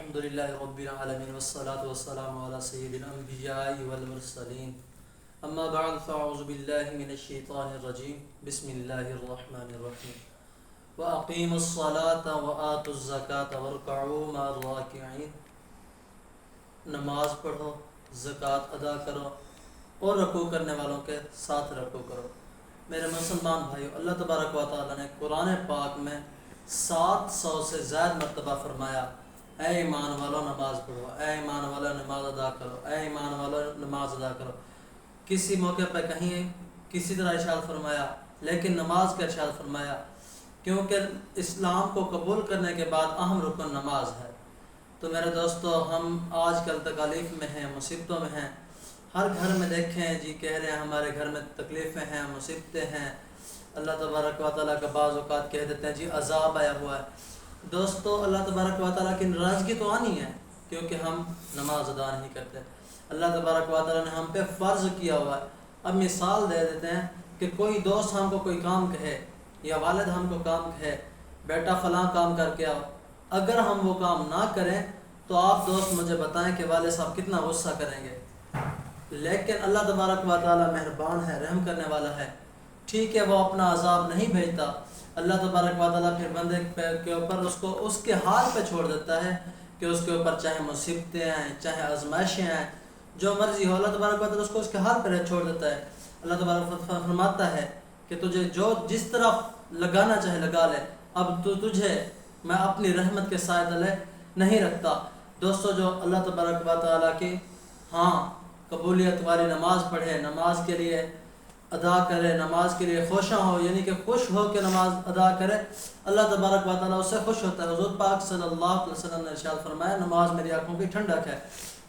الحمدللہ رب العالمین والصلاة والسلام علی سید الانبیاء والمرسلین اما بعد فاعوذ باللہ من الشیطان الرجیم بسم اللہ الرحمن الرحیم وَأَقِيمُوا الصَّلَاةَ وَآتُوا الزَّكَاةَ وَارْكَعُوا مَعَ الرَّاكِعِينَ، نماز پڑھو، زکوٰۃ ادا کرو اور رکوع کرنے والوں کے ساتھ رکوع کرو۔ میرے مسلمان بھائیو، اللہ تبارک و تعالیٰ نے قرآن پاک میں 700 سے زائد مرتبہ فرمایا، اے ایمان والو نماز پڑھو، اے ایمان والو نماز ادا کرو، اے ایمان والو نماز ادا کرو۔ کسی موقع پہ کہیں کسی طرح ارشاد فرمایا، لیکن نماز کا ارشاد فرمایا، کیونکہ اسلام کو قبول کرنے کے بعد اہم رکن نماز ہے۔ تو میرے دوستو، ہم آج کل تکالیف میں ہیں، مصیبتوں میں ہیں، ہر گھر میں دیکھیں جی کہہ رہے ہیں ہمارے گھر میں تکلیفیں ہیں، مصیبتیں ہیں، اللہ تبارک و تعالیٰ کا بعض اوقات کہہ دیتے ہیں جی عذاب آیا ہوا ہے۔ دوستو، اللہ تبارک و تعالیٰ کی ناراضگی تو آنی ہے کیونکہ ہم نماز ادا نہیں کرتے۔ اللہ تبارک و تعالیٰ نے ہم پہ فرض کیا ہوا ہے۔ اب مثال دے دیتے ہیں کہ کوئی دوست ہم کو کوئی کام کہے یا والد ہم کو کام کہے، بیٹا فلاں کام کر کے آؤ، اگر ہم وہ کام نہ کریں تو آپ دوست مجھے بتائیں کہ والد صاحب کتنا غصہ کریں گے۔ لیکن اللہ تبارک و تعالیٰ مہربان ہے، رحم کرنے والا ہے، ٹھیک ہے، وہ اپنا عذاب نہیں بھیجتا۔ اللہ تبارک و تعالیٰ پھر بندے کے اوپر اس کے حال پہ چھوڑ دیتا ہے کہ اس کے اوپر چاہے مصیبتیں ہیں، چاہے آزمائشیں ہیں، جو مرضی ہو، اللہ تبارک و تعالیٰ اس کو اس کے حال پہ چھوڑ دیتا ہے۔ اللہ تبارک و تعالیٰ فرماتا ہے کہ تجھے جس طرف لگانا چاہے لگا لے، اب تجھے میں اپنی رحمت کے سائے تلے نہیں رکھتا۔ دوستو، جو اللہ تبارک و تعالیٰ کی قبولیت والی نماز پڑھے، نماز کے لیے ادا کرے، نماز کے لیے خوشاں ہو، یعنی کہ خوش ہو کے نماز ادا کرے، اللہ تبارک و تعالیٰ اس سے خوش ہوتا ہے۔ حضور پاک صلی اللہ علیہ وسلم نے ارشاد فرمایا، نماز میری آنکھوں کی ٹھنڈک ہے،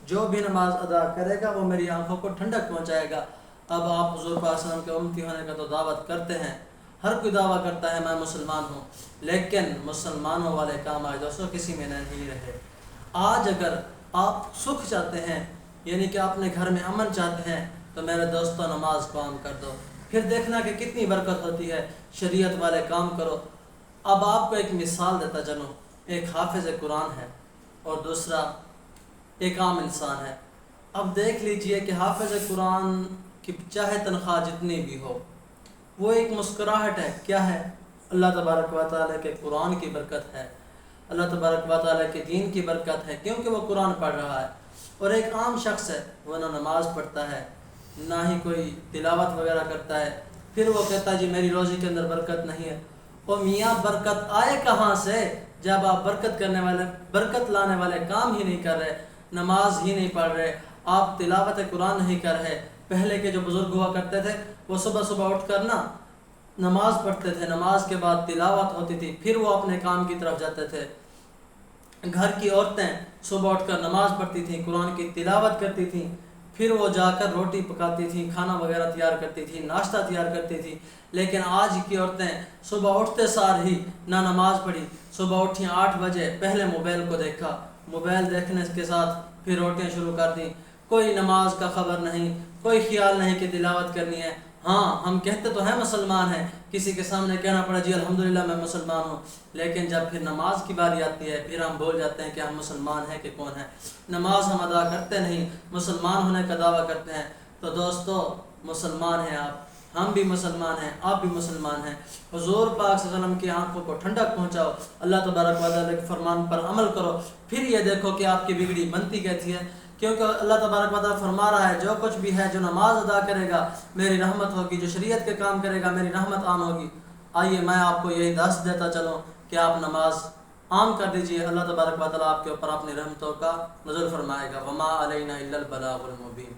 جو بھی نماز ادا کرے گا وہ میری آنکھوں کو ٹھنڈک پہنچائے گا۔ اب آپ حضور پاک صلی اللہ علیہ وسلم کے امتی ہونے کا تو دعوت کرتے ہیں، ہر کوئی دعویٰ کرتا ہے میں مسلمان ہوں، لیکن مسلمانوں والے کام آج دوستوں کسی میں نہیں رہے۔ آج اگر آپ سکھ چاہتے ہیں، یعنی کہ اپنے گھر میں امن چاہتے ہیں، تو میرے دوستوں نماز کو عام کر دو، پھر دیکھنا کہ کتنی برکت ہوتی ہے۔ شریعت والے کام کرو۔ اب آپ کو ایک مثال دیتا چلوں، ایک حافظ قرآن ہے اور دوسرا ایک عام انسان ہے۔ اب دیکھ لیجئے کہ حافظ قرآن کی چاہے تنخواہ جتنی بھی ہو، وہ ایک مسکراہٹ ہے، کیا ہے؟ اللہ تبارک و تعالیٰ کے قرآن کی برکت ہے، اللہ تبارک و تعالیٰ کے دین کی برکت ہے، کیونکہ وہ قرآن پڑھ رہا ہے۔ اور ایک عام شخص ہے، وہ نہ نماز پڑھتا ہے، نہ ہی کوئی تلاوت وغیرہ کرتا ہے، پھر وہ کہتا ہے جی میری روزی کے اندر برکت نہیں ہے۔ اور میاں برکت آئے کہاں سے جب آپ برکت لانے والے کام ہی نہیں کر رہے، نماز ہی نہیں پڑھ رہے، آپ تلاوت قرآن نہیں کر رہے۔ پہلے کے جو بزرگ ہوا کرتے تھے، وہ صبح صبح اٹھ کر نماز پڑھتے تھے، نماز کے بعد تلاوت ہوتی تھی، پھر وہ اپنے کام کی طرف جاتے تھے۔ گھر کی عورتیں صبح اٹھ کر نماز پڑھتی تھیں، قرآن کی تلاوت کرتی تھیں، پھر وہ جا کر روٹی پکاتی تھیں، کھانا وغیرہ تیار کرتی تھیں، ناشتہ تیار کرتی تھیں۔ لیکن آج کی عورتیں صبح اٹھتے سار ہی نہ نماز پڑھی، صبح اٹھیں 8 بجے، پہلے موبائل کو دیکھا، موبائل دیکھنے کے ساتھ پھر روٹیاں شروع کر دیں، کوئی نماز کا خبر نہیں، کوئی خیال نہیں کہ تلاوت کرنی ہے۔ ہاں، ہم کہتے تو ہیں مسلمان ہیں، کسی کے سامنے کہنا پڑا جی الحمدللہ میں مسلمان ہوں، لیکن جب پھر نماز کی باری آتی ہے پھر ہم بھول جاتے ہیں کہ ہم مسلمان ہیں کہ کون ہیں۔ نماز ہم ادا کرتے نہیں، مسلمان ہونے کا دعویٰ کرتے ہیں۔ تو دوستو، مسلمان ہیں آپ، ہم بھی مسلمان ہیں، آپ بھی مسلمان ہیں۔ حضور پاک صلی اللہ علیہ وسلم کی آنکھوں کو ٹھنڈک پہنچاؤ، اللہ تبارک و تعالیٰ کے فرمان پر عمل کرو، پھر یہ دیکھو کہ آپ کی بگڑی بنتی کیسی ہے۔ کیونکہ اللہ تبارک و تعالیٰ فرما رہا ہے جو کچھ بھی ہے، جو نماز ادا کرے گا میری رحمت ہوگی، جو شریعت کے کام کرے گا میری رحمت عام ہوگی۔ آئیے میں آپ کو یہی دس دیتا چلوں کہ آپ نماز عام کر دیجئے، اللہ تبارک و تعالیٰ آپ کے اوپر اپنی رحمتوں کا نزول فرمائے گا۔ وما علینا الا البلاغ المبین۔